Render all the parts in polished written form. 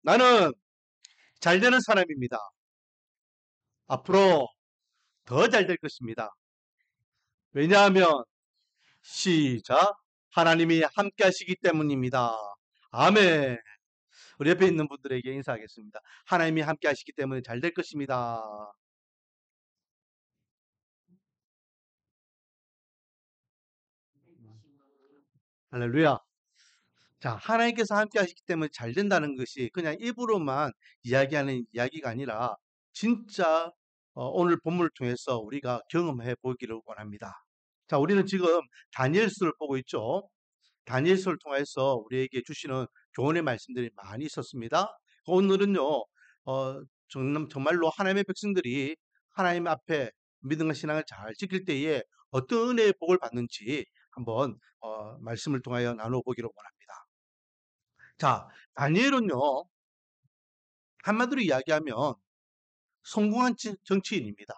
나는 잘 되는 사람입니다. 앞으로 더 잘 될 것입니다. 왜냐하면 시작. 하나님이 함께 하시기 때문입니다. 아멘. 우리 옆에 있는 분들에게 인사하겠습니다. 하나님이 함께 하시기 때문에 잘 될 것입니다. 할렐루야. 자, 하나님께서 함께 하시기 때문에 잘 된다는 것이 그냥 입으로만 이야기하는 이야기가 아니라 진짜 오늘 본문을 통해서 우리가 경험해 보기를 원합니다. 자, 우리는 지금 다니엘서를 보고 있죠. 다니엘서를 통해서 우리에게 주시는 교훈의 말씀들이 많이 있었습니다. 오늘은요, 정말로 하나님의 백성들이 하나님 앞에 믿음과 신앙을 잘 지킬 때에 어떤 은혜의 복을 받는지 한번 말씀을 통하여 나눠보기를 원합니다. 자, 다니엘은요, 한마디로 이야기하면 성공한 정치인입니다.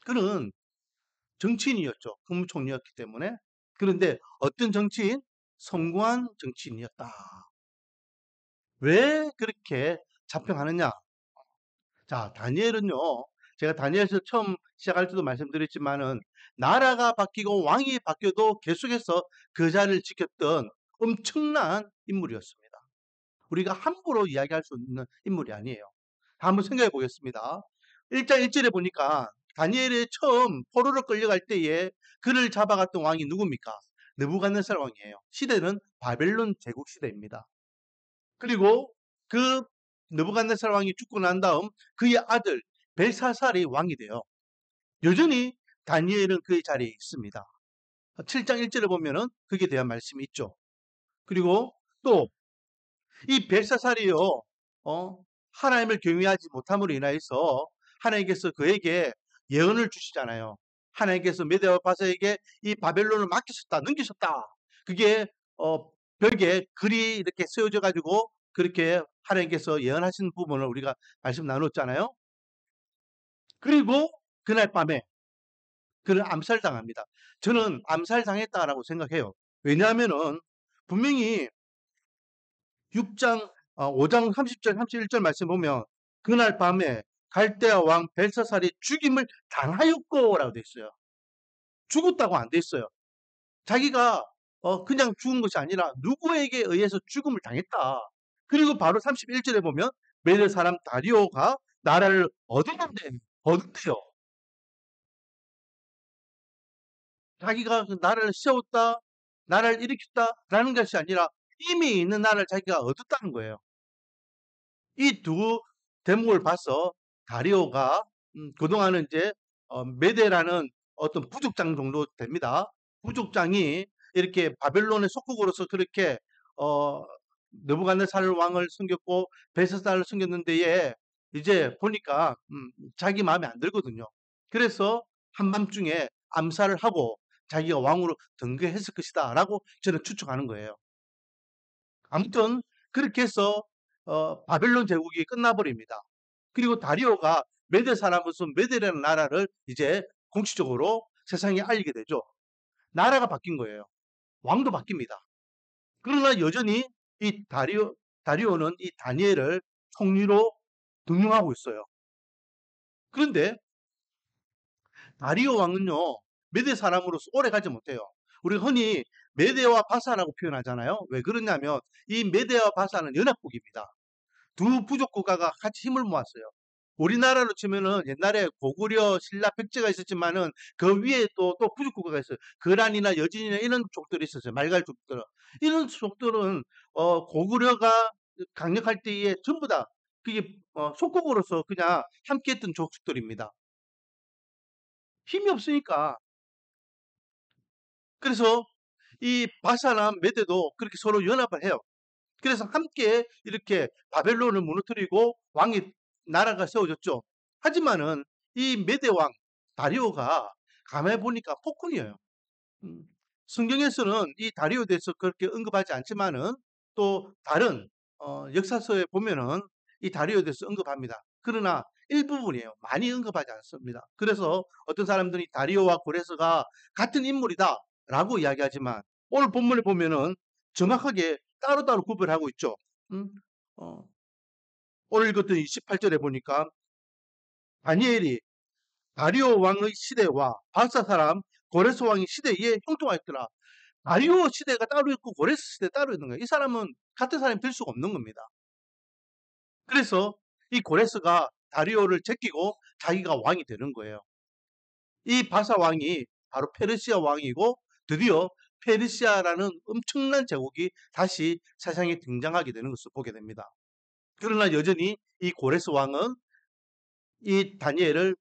그는 정치인이었죠. 국무총리였기 때문에. 그런데 어떤 정치인? 성공한 정치인이었다. 왜 그렇게 자평하느냐? 자, 다니엘은요, 제가 다니엘서 처음 시작할 때도 말씀드렸지만은, 나라가 바뀌고 왕이 바뀌어도 계속해서 그 자리를 지켰던 엄청난 인물이었습니다. 우리가 함부로 이야기할 수 있는 인물이 아니에요. 한번 생각해 보겠습니다. 1장 1절에 보니까 다니엘이 처음 포로로 끌려갈 때에 그를 잡아갔던 왕이 누굽니까? 느부갓네살 왕이에요. 시대는 바벨론 제국 시대입니다. 그리고 그 느부갓네살 왕이 죽고 난 다음 그의 아들 벨사살이 왕이 돼요. 여전히 다니엘은 그의 자리에 있습니다. 7장 1절에 보면은 그에 대한 말씀이 있죠. 그리고 또 이 벨사살이요, 하나님을 경외하지 못함으로 인하여서 하나님께서 그에게 예언을 주시잖아요. 하나님께서 메대와 바사에게 이 바벨론을 맡기셨다, 넘기셨다. 그게 벽에 글이 이렇게 세워져 가지고 그렇게 하나님께서 예언하신 부분을 우리가 말씀 나눴잖아요. 그리고 그날 밤에 그를 암살당합니다. 저는 암살당했다라고 생각해요. 왜냐하면은 분명히 6장 5장 30절 31절 말씀 보면 그날 밤에 갈대아 왕 벨사살이 죽임을 당하였고라고 돼 있어요. 죽었다고 안 돼 있어요. 자기가 그냥 죽은 것이 아니라 누구에게 의해서 죽음을 당했다. 그리고 바로 31절에 보면 메대 사람 다리오가 나라를 얻은대요. 자기가 그 나라를 세웠다, 나라를 일으켰다라는 것이 아니라 이미 있는 나라를 자기가 얻었다는 거예요. 이 두 대목을 봐서 다리오가 그동안은 이제 메데라는 어떤 부족장 정도 됩니다. 부족장이 이렇게 바벨론의 속국으로서 그렇게 어, 느부갓네살 왕을 섬겼고 벨사살을 섬겼는데에 이제 보니까 자기 마음에 안 들거든요. 그래서 한밤중에 암살을 하고 자기가 왕으로 등극했을 것이다라고 저는 추측하는 거예요. 아무튼 그렇게 해서 바벨론 제국이 끝나버립니다. 그리고 다리오가 메대 사람으로서 메대라는 나라를 이제 공식적으로 세상에 알리게 되죠. 나라가 바뀐 거예요. 왕도 바뀝니다. 그러나 여전히 이 다리오는 이 다니엘을 총리로 등용하고 있어요. 그런데 다리오 왕은요, 메대 사람으로서 오래 가지 못해요. 우리가 흔히 메대와 바사라고 표현하잖아요. 왜 그러냐면 이 메대와 바사는 연합국입니다. 두 부족 국가가 같이 힘을 모았어요. 우리나라로 치면은 옛날에 고구려, 신라, 백제가 있었지만은 그 위에 또 부족 국가가 있어요. 거란이나 여진이나 이런 족들이 있었어요. 말갈족들은. 이런 족들은 고구려가 강력할 때에 전부 다 그게 속국으로서 그냥 함께했던 족들입니다. 힘이 없으니까. 그래서 이 바사나 메대도 그렇게 서로 연합을 해요. 그래서 함께 이렇게 바벨론을 무너뜨리고 왕이 나라가 세워졌죠. 하지만은 이 메대 왕 다리오가 가만히 보니까 폭군이에요. 음, 성경에서는 이 다리오에 대해서 그렇게 언급하지 않지만은 또 다른 역사서에 보면은 이 다리오에 대해서 언급합니다. 그러나 일부분이에요. 많이 언급하지 않습니다. 그래서 어떤 사람들이 다리오와 고레스가 같은 인물이다라고 이야기하지만 오늘 본문을 보면은 정확하게 따로따로 구별하고 있죠. 음, 오늘 읽었던 28절에 보니까 다니엘이 다리오 왕의 시대와 바사 사람 고레스 왕의 시대에 형통하였더라. 다리오 시대가 따로 있고 고레스 시대 따로 있는 거예요. 이 사람은 같은 사람이 될 수가 없는 겁니다. 그래서 이 고레스가 다리오를 제끼고 자기가 왕이 되는 거예요. 이 바사 왕이 바로 페르시아 왕이고 드디어 페르시아라는 엄청난 제국이 다시 세상에 등장하게 되는 것을 보게 됩니다. 그러나 여전히 이 고레스 왕은 이 다니엘을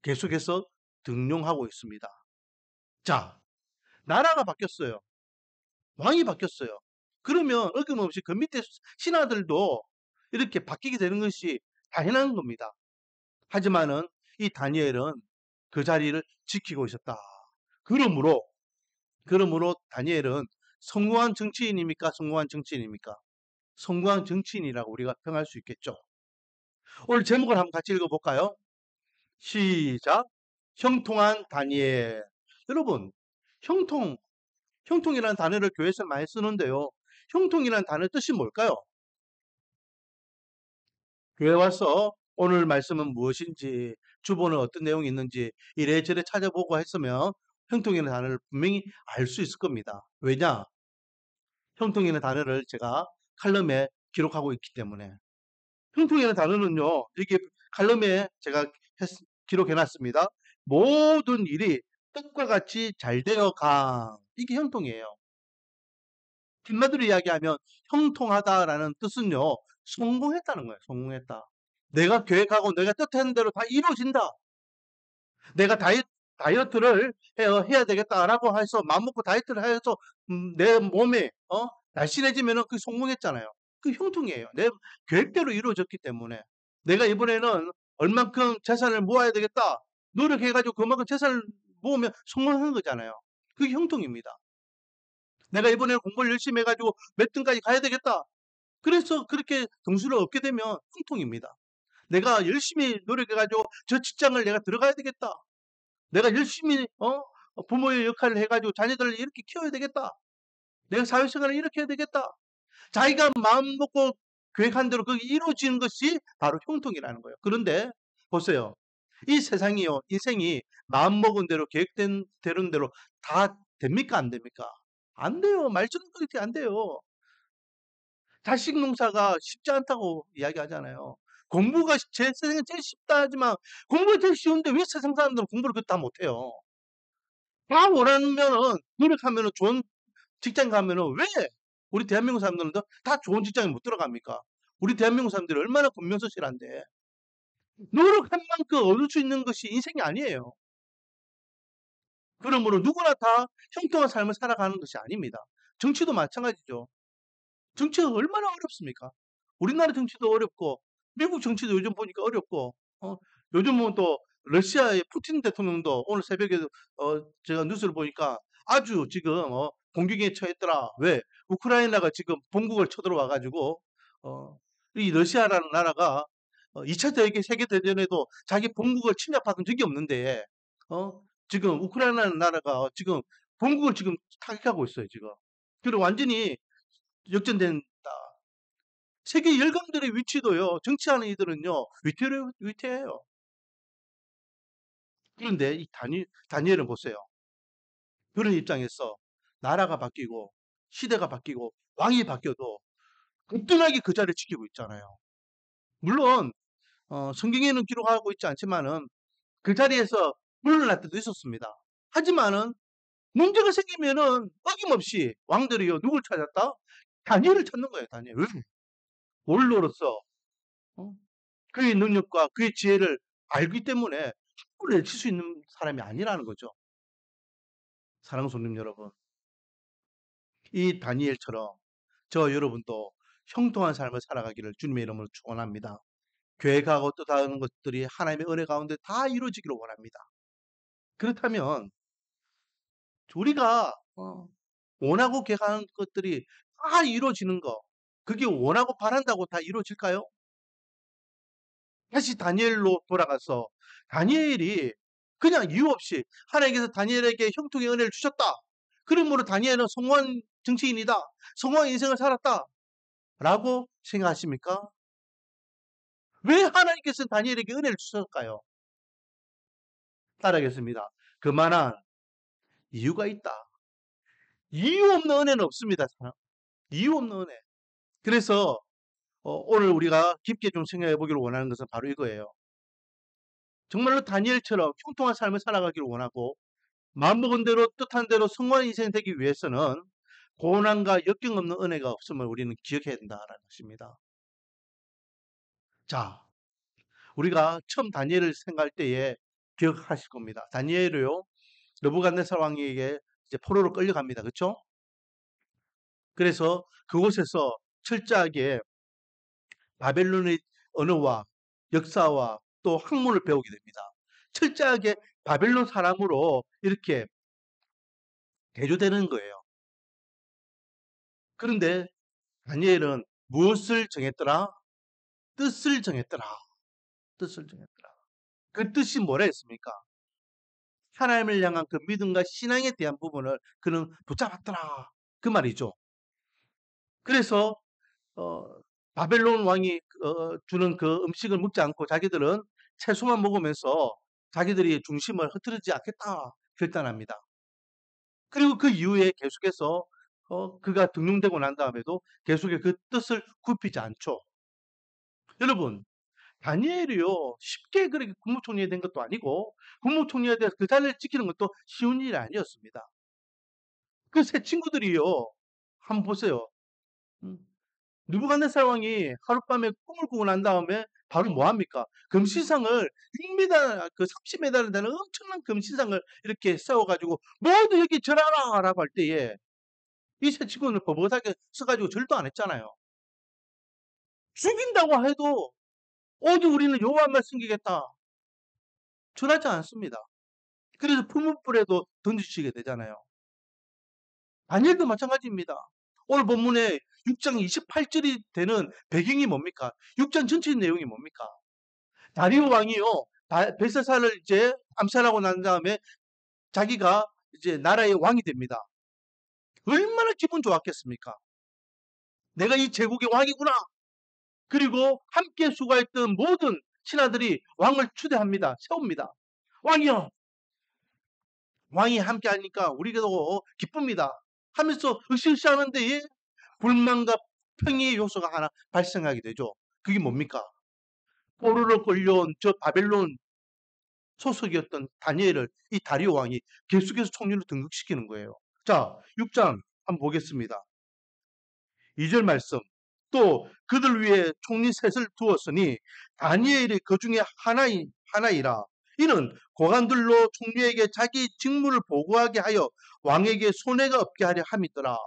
계속해서 등용하고 있습니다. 자, 나라가 바뀌었어요. 왕이 바뀌었어요. 그러면 어김없이 그 밑에 신하들도 이렇게 바뀌게 되는 것이 당연한 겁니다. 하지만은 이 다니엘은 그 자리를 지키고 있었다. 그러므로 다니엘은 성공한 정치인입니까? 성공한 정치인입니까? 성공한 정치인이라고 우리가 평할 수 있겠죠. 오늘 제목을 한번 같이 읽어볼까요? 시작. 형통한 다니엘. 여러분, 형통이라는 단어를 교회에서 많이 쓰는데요. 형통이라는 단어 뜻이 뭘까요? 교회 와서 오늘 말씀은 무엇인지, 주보는 어떤 내용이 있는지 이래저래 찾아보고 했으면 형통이라는 단어를 분명히 알 수 있을 겁니다. 왜냐? 형통이라는 단어를 제가 칼럼에 기록하고 있기 때문에. 형통이라는 단어는요, 이렇게 칼럼에 제가 기록해놨습니다. 모든 일이 뜻과 같이 잘 되어 감. 이게 형통이에요. 한마디로 이야기하면 형통하다라는 뜻은요, 성공했다는 거예요. 성공했다. 내가 계획하고 내가 뜻하는 대로 다 이루어진다. 내가 다이어트를 해야 되겠다라고 해서 마음먹고 다이어트를 해서 내 몸이 날씬해지면은 그 성공했잖아요. 그 형통이에요. 내 계획대로 이루어졌기 때문에 내가 이번에는 얼만큼 재산을 모아야 되겠다. 노력해가지고 그만큼 재산을 모으면 성공한 거잖아요. 그게 형통입니다. 내가 이번에 공부를 열심히 해가지고 몇 등까지 가야 되겠다. 그래서 그렇게 등수를 얻게 되면 형통입니다. 내가 열심히 노력해가지고 저 직장을 내가 들어가야 되겠다. 내가 열심히 부모의 역할을 해가지고 자녀들을 이렇게 키워야 되겠다. 내가 사회생활을 이렇게 해야 되겠다. 자기가 마음 먹고 계획한 대로 그게 이루어지는 것이 바로 형통이라는 거예요. 그런데 보세요. 이 세상이요, 인생이 마음 먹은 대로 계획된 대로 다 됩니까? 안 됩니까? 안 돼요. 말처럼 그렇게 안 돼요. 자식 농사가 쉽지 않다고 이야기하잖아요. 공부가 제 세상에 제일 쉽다 하지만 공부가 제일 쉬운데 왜 세상 사람들은 공부를 다 못해요? 다 원하면은 노력하면은 좋은 직장 가면은 왜 우리 대한민국 사람들은 다 좋은 직장에 못 들어갑니까? 우리 대한민국 사람들이 얼마나 근면서실한데 노력한 만큼 얻을 수 있는 것이 인생이 아니에요. 그러므로 누구나 다 형통한 삶을 살아가는 것이 아닙니다. 정치도 마찬가지죠. 정치가 얼마나 어렵습니까? 우리나라 정치도 어렵고 미국 정치도 요즘 보니까 어렵고 요즘은 또 러시아의 푸틴 대통령도 오늘 새벽에 제가 뉴스를 보니까 아주 지금 공격에 처했더라. 왜? 우크라이나가 지금 본국을 쳐들어와 가지고 이 러시아라는 나라가 2차 세계대전에도 자기 본국을 침략받은 적이 없는데 지금 우크라이나라는 나라가 지금 본국을 지금 타격하고 있어요, 지금. 그리고 완전히 역전된다. 세계 열강들의 위치도요, 정치하는 이들은요, 위태해요. 그런데 이 다니엘은 보세요. 그런 입장에서 나라가 바뀌고, 시대가 바뀌고, 왕이 바뀌어도 끈끈하게 그 자리를 지키고 있잖아요. 물론, 성경에는 기록하고 있지 않지만은 그 자리에서 물러날 때도 있었습니다. 하지만은 문제가 생기면은 어김없이 왕들이요, 누굴 찾았다? 다니엘을 찾는 거예요, 다니엘. 왜? 원로로서 그의 능력과 그의 지혜를 알기 때문에 함부로 내칠 수 있는 사람이 아니라는 거죠. 사랑하는 손님 여러분, 이 다니엘처럼 저 여러분도 형통한 삶을 살아가기를 주님의 이름으로 축원합니다. 계획하고 뜻하는 것들이 하나님의 은혜 가운데 다 이루어지기를 원합니다. 그렇다면 우리가 원하고 계획하는 것들이 다 이루어지는 거, 그게 원하고 바란다고 다 이루어질까요? 다시 다니엘로 돌아가서 다니엘이 그냥 이유 없이 하나님께서 다니엘에게 형통의 은혜를 주셨다. 그러므로 다니엘은 성공한 정치인이다. 성공한 인생을 살았다. 라고 생각하십니까? 왜 하나님께서 다니엘에게 은혜를 주셨을까요? 따라하겠습니다. 그만한 이유가 있다. 이유 없는 은혜는 없습니다. 이유 없는 은혜. 그래서 오늘 우리가 깊게 좀 생각해 보기를 원하는 것은 바로 이거예요. 정말로 다니엘처럼 형통한 삶을 살아가기를 원하고 마음먹은 대로 뜻한 대로 성공한 인생이 되기 위해서는 고난과 역경 없는 은혜가 없음을 우리는 기억해야 된다라는 것입니다. 자, 우리가 처음 다니엘을 생각할 때에 기억하실 겁니다. 다니엘이요, 느부갓네살 왕에게 이제 포로로 끌려갑니다. 그렇죠? 그래서 그곳에서 철저하게 바벨론의 언어와 역사와 또 학문을 배우게 됩니다. 철저하게 바벨론 사람으로 이렇게 대조되는 거예요. 그런데 다니엘은 무엇을 정했더라? 뜻을 정했더라. 뜻을 정했더라. 그 뜻이 뭐라 했습니까? 하나님을 향한 그 믿음과 신앙에 대한 부분을 그는 붙잡았더라. 그 말이죠. 그래서 어, 바벨론 왕이 주는 그 음식을 먹지 않고 자기들은 채소만 먹으면서 자기들이 중심을 흐트리지 않겠다 결단합니다. 그리고 그 이후에 계속해서 그가 등용되고 난 다음에도 계속해 그 뜻을 굽히지 않죠. 여러분, 다니엘이요 쉽게 그렇게 국무총리가 된 것도 아니고 국무총리에 대해서 그 자리를 지키는 것도 쉬운 일이 아니었습니다. 그 세 친구들이요 한번 보세요. 음, 느부갓네살 왕이 하룻밤에 꿈을 꾸고 난 다음에 바로 뭐 합니까? 금시상을 6m, 그 30m나 되는 엄청난 금시상을 이렇게 세워가지고 모두 여기 절하라 라고 할 때에 이 세 친구는 버벅하게 써가지고 절도 안 했잖아요. 죽인다고 해도 어디 우리는 여호와만 섬기겠다. 절하지 않습니다. 그래서 풀무불에도 던지시게 되잖아요. 다니엘도 마찬가지입니다. 오늘 본문에 6장 28절이 되는 배경이 뭡니까? 6장 전체 내용이 뭡니까? 다리오 왕이요, 벨사살을 이제 암살하고 난 다음에 자기가 이제 나라의 왕이 됩니다. 얼마나 기분 좋았겠습니까? 내가 이 제국의 왕이구나. 그리고 함께 수고했던 모든 신하들이 왕을 추대합니다. 세웁니다. 왕이요. 왕이 함께 하니까 우리도 기쁩니다. 하면서 으쌰으쌰 하는데 불만과 평의의 요소가 하나 발생하게 되죠. 그게 뭡니까? 포로로 끌려온 저 바벨론 소속이었던 다니엘을 이 다리오 왕이 계속해서 총리로 등극시키는 거예요. 자, 6장 한번 보겠습니다. 2절 말씀. 또 그들 위에 총리 셋을 두었으니 다니엘이 그 중에 하나이라. 이는 고관들로 총리에게 자기 직무를 보고하게 하여 왕에게 손해가 없게 하려 함이더라.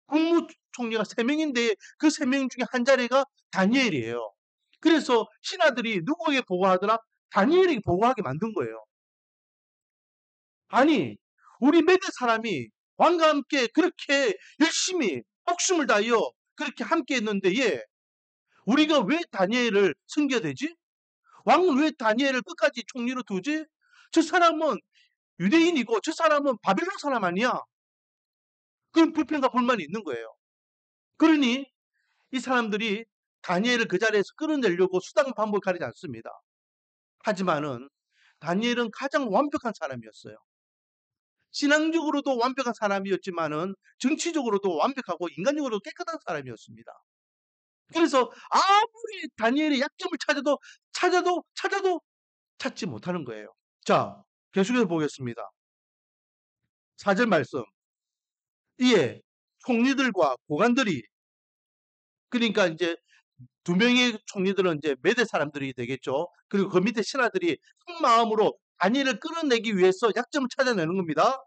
국무총리가 3명인데 그 3명 중에 한 자리가 다니엘이에요. 그래서 신하들이 누구에게 보고하더라? 다니엘에게 보고하게 만든 거예요. 아니, 우리 메대 사람이 왕과 함께 그렇게 열심히 목숨을 다하여 그렇게 함께 했는데, 우리가 왜 다니엘을 섬겨야 되지? 왕은 왜 다니엘을 끝까지 총리로 두지? 저 사람은 유대인이고 저 사람은 바벨론 사람 아니야. 그런 불평과 불만이 있는 거예요. 그러니 이 사람들이 다니엘을 그 자리에서 끌어내려고 수단 방법을 가리지 않습니다. 하지만은 다니엘은 가장 완벽한 사람이었어요. 신앙적으로도 완벽한 사람이었지만은 정치적으로도 완벽하고 인간적으로도 깨끗한 사람이었습니다. 그래서 아무리 다니엘의 약점을 찾아도 찾지 못하는 거예요. 자, 계속해서 보겠습니다. 4절 말씀. 이에 총리들과 고관들이, 그러니까 이제 2명의 총리들은 이제 메대 사람들이 되겠죠. 그리고 그 밑에 신하들이 한 마음으로 다니엘을 끌어내기 위해서 약점을 찾아내는 겁니다.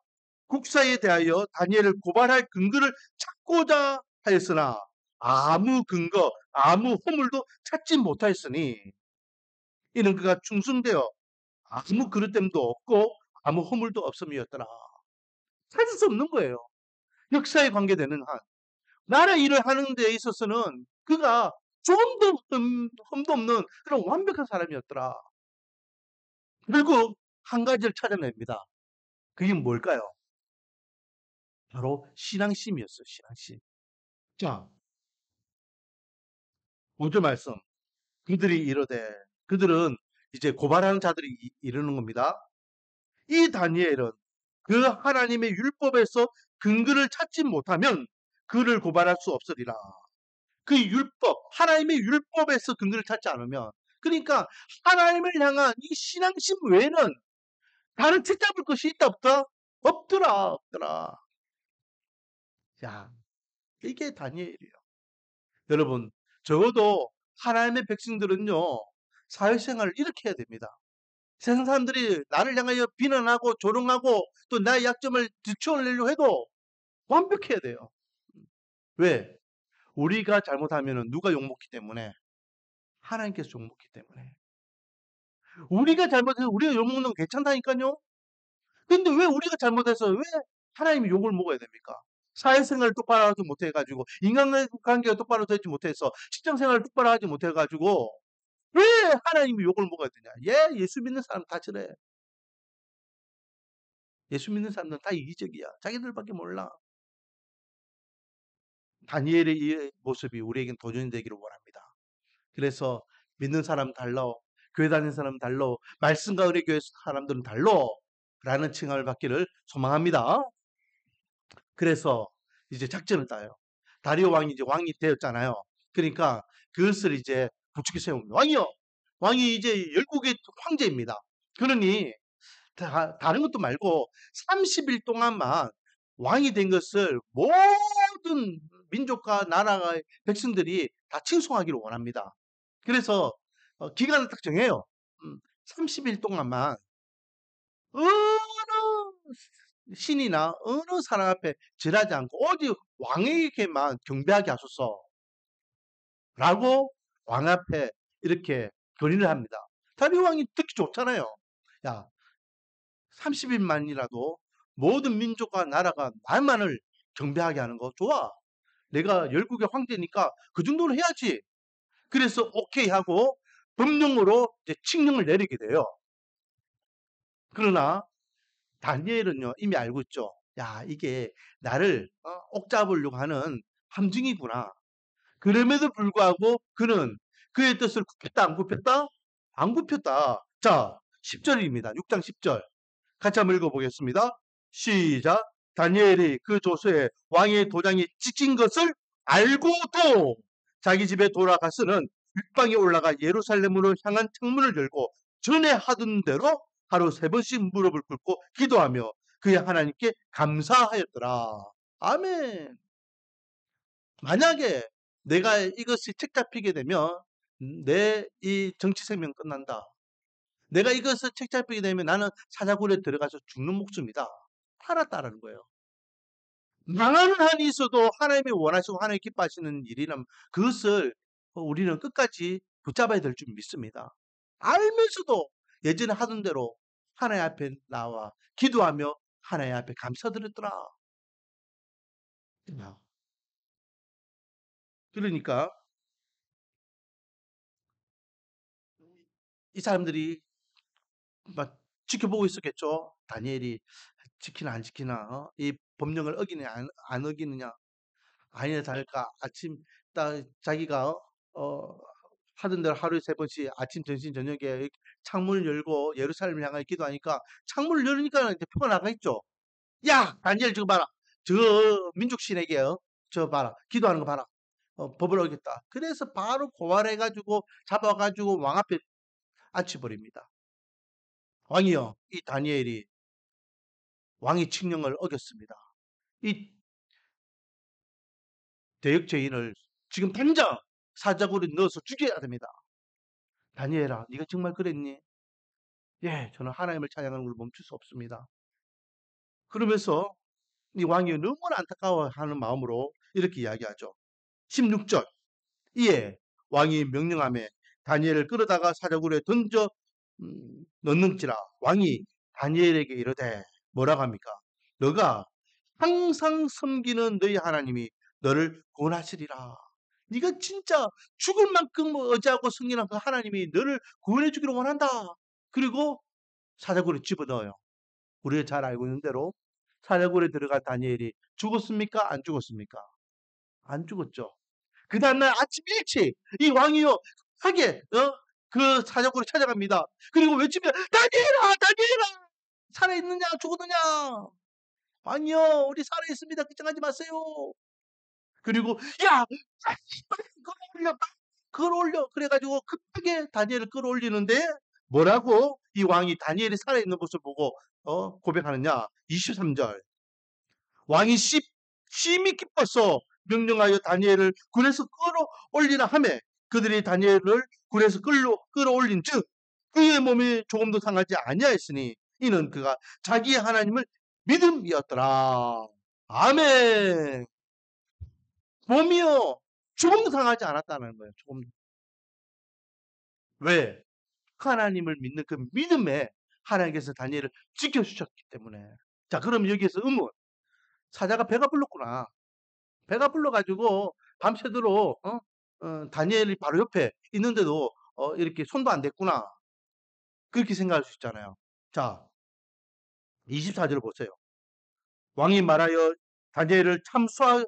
국사에 대하여 다니엘을 고발할 근거를 찾고자 하였으나 아무 근거, 아무 허물도 찾지 못하였으니 이는 그가 충성되어 아무 그릇됨도 없고 아무 허물도 없음이었더라. 찾을 수 없는 거예요. 역사에 관계되는 한. 나라 일을 하는 데 있어서는 그가 조금도 흠도 없는 그런 완벽한 사람이었더라. 결국 한 가지를 찾아냅니다. 그게 뭘까요? 바로 신앙심이었어요. 신앙심. 자, 5절 말씀. 그들이 이르되, 그들은 이제 고발하는 자들이 이르는 겁니다. 이 다니엘은 그 하나님의 율법에서 근거를 찾지 못하면 그를 고발할 수 없으리라. 그 율법, 하나님의 율법에서 근거를 찾지 않으면, 그러니까 하나님을 향한 이 신앙심 외에는 다른 책잡을 것이 있다 없다? 없더라, 없더라. 야, 이게 다니엘이에요. 여러분, 적어도 하나님의 백성들은요, 사회생활을 이렇게 해야 됩니다. 세상 사람들이 나를 향하여 비난하고 조롱하고 또 나의 약점을 들추어내려고 해도 완벽해야 돼요. 왜? 우리가 잘못하면 누가 욕먹기 때문에? 하나님께서 욕먹기 때문에. 우리가 잘못해서 우리가 욕먹는 건 괜찮다니까요? 근데 왜 우리가 잘못해서 왜 하나님이 욕을 먹어야 됩니까? 사회생활을 똑바로 하지 못해가지고, 인간관계가 똑바로 되지 못해서, 직장생활을 똑바로 하지 못해가지고, 왜 하나님이 욕을 먹어야 되냐? 예, 예수 믿는 사람 다 저래. 예수 믿는 사람들은 다 이기적이야. 자기들밖에 몰라. 다니엘의 이 모습이 우리에겐 도전이 되기를 원합니다. 그래서 믿는 사람 달러, 교회 다니는 사람 달러, 말씀과 은혜 교회 사람들은 달러 라는 칭함을 받기를 소망합니다. 그래서 이제 작전을 따요. 다리오 왕이 이제 왕이 되었잖아요. 그러니까 그것을 이제 부추겨 세웁니다. 왕이요! 왕이 이제 열국의 황제입니다. 그러니 다른 것도 말고 30일 동안만 왕이 된 것을 모든 민족과 나라의 백성들이 다 칭송하기를 원합니다. 그래서 기간을 딱 정해요. 30일 동안만 어느 신이나 어느 사람 앞에 절하지 않고 오직 왕에게만 경배하게 하소서 라고 왕 앞에 이렇게 건의를 합니다. 다리오 왕이 듣기 좋잖아요. 야, 30일만이라도 모든 민족과 나라가 나만을 경배하게 하는 거 좋아. 내가 열국의 황제니까 그 정도는 해야지. 그래서 오케이 하고 법령으로 이제 칙령을 내리게 돼요. 그러나 다니엘은요 이미 알고 있죠. 야, 이게 나를 옥잡으려고 하는 함정이구나. 그럼에도 불구하고 그는 그의 뜻을 굽혔다 안 굽혔다? 안 굽혔다. 자, 10절입니다. 6장 10절. 같이 한번 읽어보겠습니다. 시작. 다니엘이 그 조서에 왕의 도장이 찍힌 것을 알고도 자기 집에 돌아가서는 윗방에 올라가 예루살렘으로 향한 창문을 열고 전에 하던 대로 하루 3번씩 무릎을 꿇고 기도하며 그의 하나님께 감사하였더라. 아멘. 만약에 내가 이것이 책 잡히게 되면 내 이 정치 생명 끝난다. 내가 이것을 책 잡히게 되면 나는 사자굴에 들어가서 죽는 목숨이다. 팔았다라는 거예요. 망하는 한이 있어도 하나님이 원하시고 하나님이 기뻐하시는 일이라면 그것을 우리는 끝까지 붙잡아야 될 줄 믿습니다. 알면서도 예전에 하던 대로 하나님 앞에 나와 기도하며 하나님 앞에 감사드렸더라. 그러니까 이 사람들이 막 지켜보고 있었겠죠. 다니엘이 지키나 안 지키나, 이 법령을 어기느냐 안 어기느냐. 아니나 다를까 아침 딱 자기가 하던 대로 하루에 3번씩 아침, 점심, 저녁에 창문을 열고 예루살렘을 향하여 기도하니까 창문을 열으니까 이제 표가 나가있죠. 야, 다니엘 저거 봐라. 저 민족 신에게요. 저 봐라. 기도하는 거 봐라. 법을 어겼다. 그래서 바로 고발해가지고 잡아가지고 왕 앞에 앉혀버립니다. 왕이요. 이 다니엘이 왕의 칙령을 어겼습니다. 이 대역죄인을 지금 당장 사자굴에 넣어서 죽여야 됩니다. 다니엘아, 네가 정말 그랬니? 예, 저는 하나님을 찬양하는 걸 멈출 수 없습니다. 그러면서 이 왕이 너무나 안타까워하는 마음으로 이렇게 이야기하죠. 16절. 이에 왕이 명령하며 다니엘을 끌어다가 사자굴에 던져 넣는지라 왕이 다니엘에게 이르되 뭐라고 합니까? 너가 항상 섬기는 너희 하나님이 너를 구원하시리라. 네가 진짜 죽을 만큼 의지하고 섬기는 그 하나님이 너를 구원해 주기를 원한다. 그리고 사자굴에 집어넣어요. 우리가 잘 알고 있는 대로 사자굴에 들어간 다니엘이 죽었습니까? 안 죽었습니까? 안 죽었죠. 그 다음날 아침 일찍 이 왕이요 하게 그 사자굴을 찾아갑니다. 그리고 외치며 다니엘아 다니엘아 살아있느냐 죽었느냐. 아니요 우리 살아있습니다. 걱정하지 마세요. 그리고 야 빨리 끌어올려 끌어올려 그래가지고 급하게 다니엘을 끌어올리는데 뭐라고 이 왕이 다니엘이 살아있는 모습을 보고 고백하느냐. 23절 왕이 심히 기뻐서 명령하여 다니엘을 굴에서 끌어올리라 하매 그들이 다니엘을 굴에서 끌어올린 즉 그의 몸이 조금도 상하지 아니하였으니 이는 그가 자기의 하나님을 믿음이었더라. 아멘. 몸이요 조금도 상하지 않았다는 거예요. 조금. 왜? 하나님을 믿는 그 믿음에 하나님께서 다니엘을 지켜주셨기 때문에. 자 그럼 여기에서 의문. 사자가 배가 불렀구나. 배가 불러가지고 밤새도록 다니엘이 바로 옆에 있는데도 이렇게 손도 안 댔구나. 그렇게 생각할 수 있잖아요. 자 24절 보세요. 왕이 말하여 다니엘을 참수한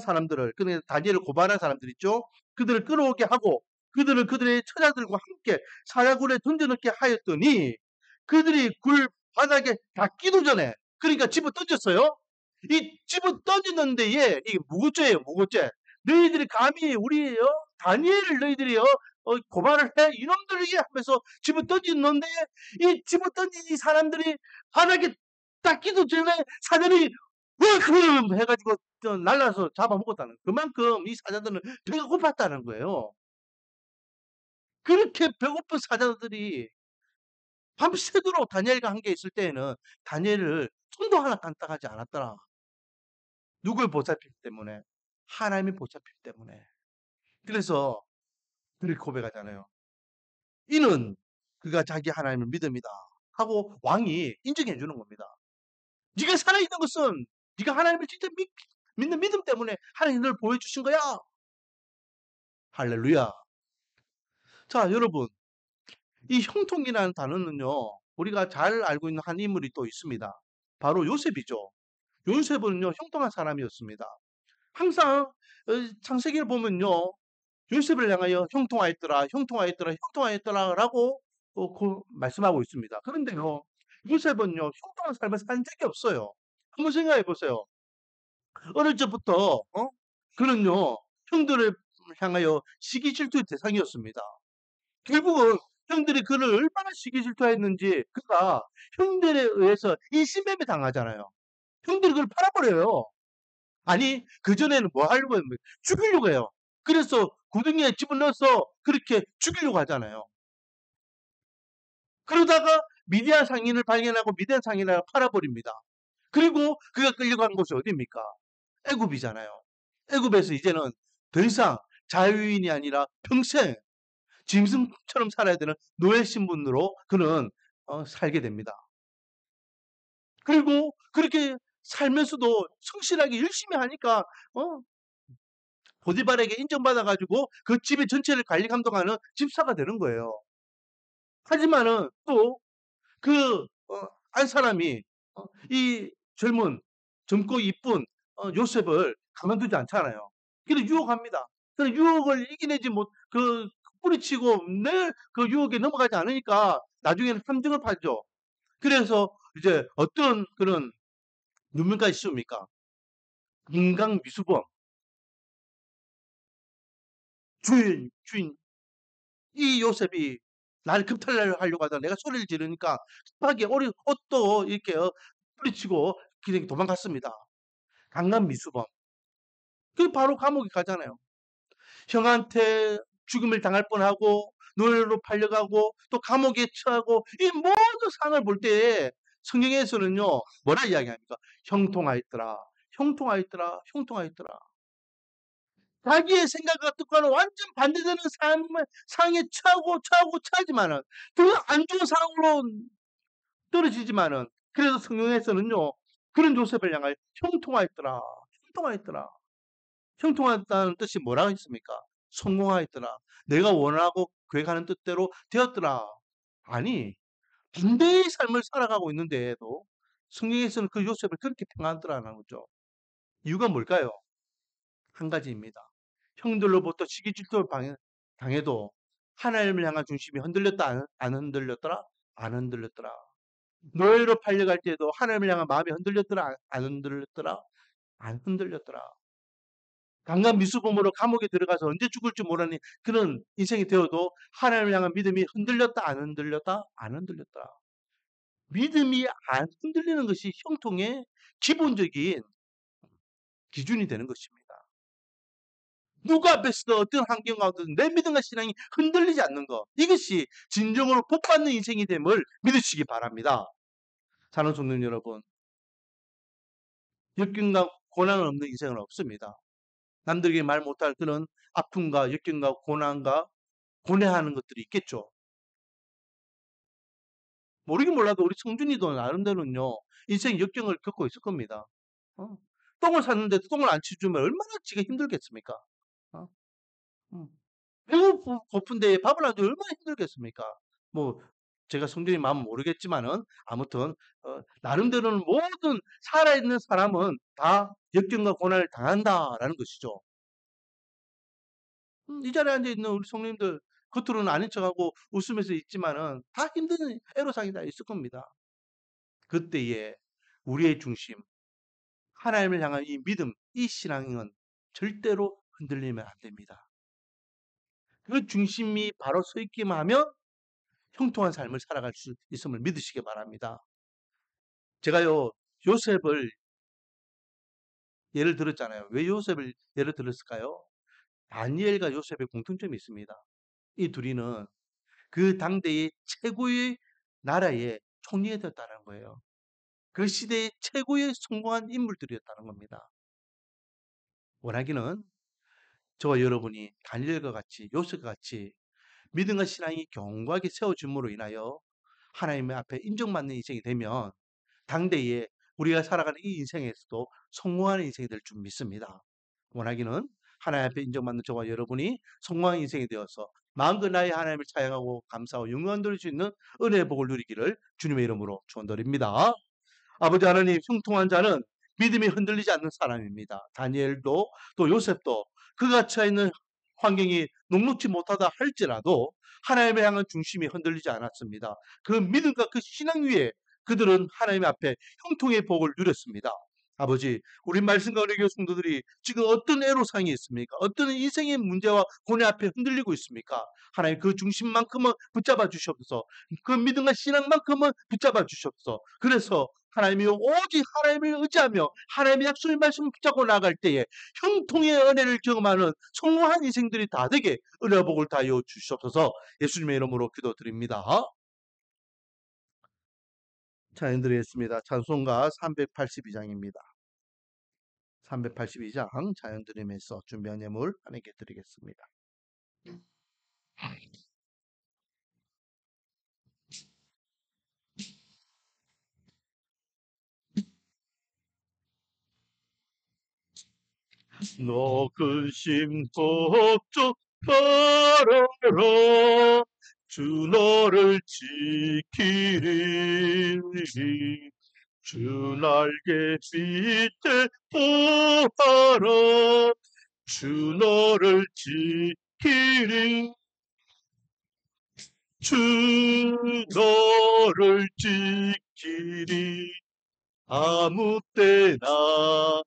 사람들을 그러니까 다니엘을 고발한 사람들 있죠. 그들을 끌어오게 하고 그들을 그들의 처자들과 함께 사자굴에 던져넣게 하였더니 그들이 굴 바닥에 닿기도 전에 그러니까 집어 던졌어요. 이 집어 던지는 데에 이게 무고죄예요. 무고죄. 너희들이 감히 우리 다니엘을 너희들이 고발을 해 이놈들에게 하면서 집어 던지는데 이 집어 던진 이 사람들이 바닥에 닿기도 전에 사자들이 그 해가지고 날라서 잡아먹었다는 그만큼 이 사자들은 배가 고팠다는 거예요. 그렇게 배고픈 사자들이 밤새도록 다니엘과 함께 있을 때에는 다니엘을 손도 하나 까딱하지 않았더라. 누굴 보살피기 때문에? 하나님이 보살피기 때문에. 그래서 그렇게 고백하잖아요. 이는 그가 자기 하나님을 믿음이다 하고 왕이 인정해 주는 겁니다. 네가 살아있는 것은 네가 하나님을 진짜 믿는 믿음 때문에 하나님이 널 보여주신 거야. 할렐루야. 자 여러분 이 형통이라는 단어는요 우리가 잘 알고 있는 한 인물이 또 있습니다. 바로 요셉이죠. 요셉은요 형통한 사람이었습니다. 항상 창세기를 보면요 요셉을 향하여 형통하였더라 형통하였더라 형통하였더라 라고 말씀하고 있습니다. 그런데요 요셉은요 형통한 삶을 산 적이 없어요. 한번 생각해 보세요. 어릴 적부터 그는요 형들을 향하여 시기 질투의 대상이었습니다. 결국은 형들이 그를 얼마나 시기 질투했는지 그가 형들에 의해서 인신매매 당하잖아요. 형들이 그걸 팔아버려요. 아니 그전에는 뭐 하려고 했는데 죽이려고 해요. 그래서 구덩이에 집어넣어서 그렇게 죽이려고 하잖아요. 그러다가 미디안 상인을 발견하고 미디안 상인을 팔아버립니다. 그리고 그가 끌려간 곳이 어디입니까? 애굽이잖아요. 애굽에서 이제는 더 이상 자유인이 아니라 평생 짐승처럼 살아야 되는 노예 신분으로 그는 살게 됩니다. 그리고 그렇게 살면서도 성실하게 열심히 하니까 보디발에게 인정받아가지고 그 집의 전체를 관리 감독하는 집사가 되는 거예요. 하지만은 또 그 한 사람이 이 젊고 이쁜 요셉을 가만두지 않잖아요. 그래서 유혹합니다. 그래서 유혹을 이겨내지 뿌리치고 늘 그 유혹에 넘어가지 않으니까 나중에는 함정을 파죠. 그래서 이제 어떤 그런 누명까지 씌웁니까? 인강미수범, 주인, 이 요셉이 나를 급탈하려고 하다가 내가 소리를 지르니까 급하게 옷도 이렇게 뿌리치고 그냥 도망갔습니다. 강간미수범. 그 바로 감옥에 가잖아요. 형한테 죽음을 당할 뻔하고 노예로 팔려가고 또 감옥에 처하고 이 모든 상을 볼 때 성경에서는요 뭐라 이야기합니까? 형통하였더라. 형통하였더라. 형통하였더라. 자기의 생각과 뜻과는 완전 반대되는 상에 처하지만은 그 안 좋은 상으로 떨어지지만은 그래서 성경에서는요 그런 요셉을 향하여 형통하였더라. 형통하였더라. 형통하다는 뜻이 뭐라고 했습니까? 성공하였더라. 내가 원하고 계획하는 뜻대로 되었더라. 아니 반대의 삶을 살아가고 있는데도 성경에서는 그 요셉을 그렇게 평하더라는 거죠. 이유가 뭘까요? 한 가지입니다. 형들로부터 시기 질투를 당해도 하나님을 향한 중심이 흔들렸다 안 흔들렸더라? 안 흔들렸더라. 노예로 팔려갈 때도 하나님을 향한 마음이 흔들렸더라 안 흔들렸더라? 안 흔들렸더라. 강간 미수범으로 감옥에 들어가서 언제 죽을지 모르는 그런 인생이 되어도 하나님을 향한 믿음이 흔들렸다 안 흔들렸다? 안 흔들렸더라. 믿음이 안 흔들리는 것이 형통의 기본적인 기준이 되는 것입니다. 누구 앞에서도 어떤 환경 가운데도 내 믿음과 신앙이 흔들리지 않는 것. 이것이 진정으로 복받는 인생이 됨을 믿으시기 바랍니다. 사랑하는 성도 여러분, 역경과 고난은 없는 인생은 없습니다. 남들에게 말 못할 그런 아픔과 역경과 고난과 고뇌하는 것들이 있겠죠. 모르긴 몰라도 우리 성준이도 나름대로는요, 인생 역경을 겪고 있을 겁니다. 어? 똥을 샀는데 똥을 안 치주면 얼마나 지가 힘들겠습니까? 어? 음. 배고픈데 밥을 안 주면 얼마나 힘들겠습니까? 뭐 제가 성준이 마음은 모르겠지만은 아무튼 나름대로는 모든 살아있는 사람은 다 역경과 고난을 당한다라는 것이죠. 이 자리에 앉아 있는 우리 성도님들 겉으로는 아닌 척하고 웃으면서 있지만은 다 힘든 애로사항이 다 있을 겁니다. 그때에 우리의 중심, 하나님을 향한 이 믿음, 이 신앙은 절대로 흔들리면 안 됩니다. 그 중심이 바로 서 있기만 하면 형통한 삶을 살아갈 수 있음을 믿으시기 바랍니다. 제가요, 요셉을 예를 들었잖아요. 왜 요셉을 예를 들었을까요? 다니엘과 요셉의 공통점이 있습니다. 이 둘이는 그 당대의 최고의 나라의 총리였다는 거예요. 그 시대의 최고의 성공한 인물들이었다는 겁니다. 원하기는 저와 여러분이 다니엘과 같이 요셉과 같이 믿음과 신앙이 견고하게 세워짐으로 인하여 하나님의 앞에 인정받는 인생이 되면 당대에 우리가 살아가는 이 인생에서도 성공하는 인생이 될 줄 믿습니다. 원하기는 하나님 앞에 인정받는 저와 여러분이 성공한 인생이 되어서 마음껏 나의 하나님을 찬양하고 감사하고 영광 돌릴 수 있는 은혜의 복을 누리기를 주님의 이름으로 축원드립니다. 아버지 하나님, 형통한 자는 믿음이 흔들리지 않는 사람입니다. 다니엘도 또 요셉도 그가 처해 있는 환경이 녹록지 못하다 할지라도 하나님을 향한 중심이 흔들리지 않았습니다. 그 믿음과 그 신앙 위에 그들은 하나님 앞에 형통의 복을 누렸습니다. 아버지, 우리 말씀 가운데 교회 성도들이 지금 어떤 애로사항이 있습니까? 어떤 인생의 문제와 고뇌 앞에 흔들리고 있습니까? 하나님 그 중심만큼은 붙잡아 주시옵소서. 그 믿음과 신앙만큼은 붙잡아 주시옵소서. 그래서 하나님이 오직 하나님을 의지하며 하나님의 약속의 말씀을 붙잡고 나아갈 때에 형통의 은혜를 경험하는 성공한 인생들이 다 되게 은혜와 복을 다하여 주시옵소서. 예수님의 이름으로 기도드립니다. 찬양드리겠습니다. 찬송가 382장입니다. 382장 찬양드리면서 준비한 예물 하나님께 드리겠습니다. 높은 심폭적 바라라 주 너를 지키리 주 날개 밑에 보아라 주 너를 지키리 주 너를 지키리 아무 때나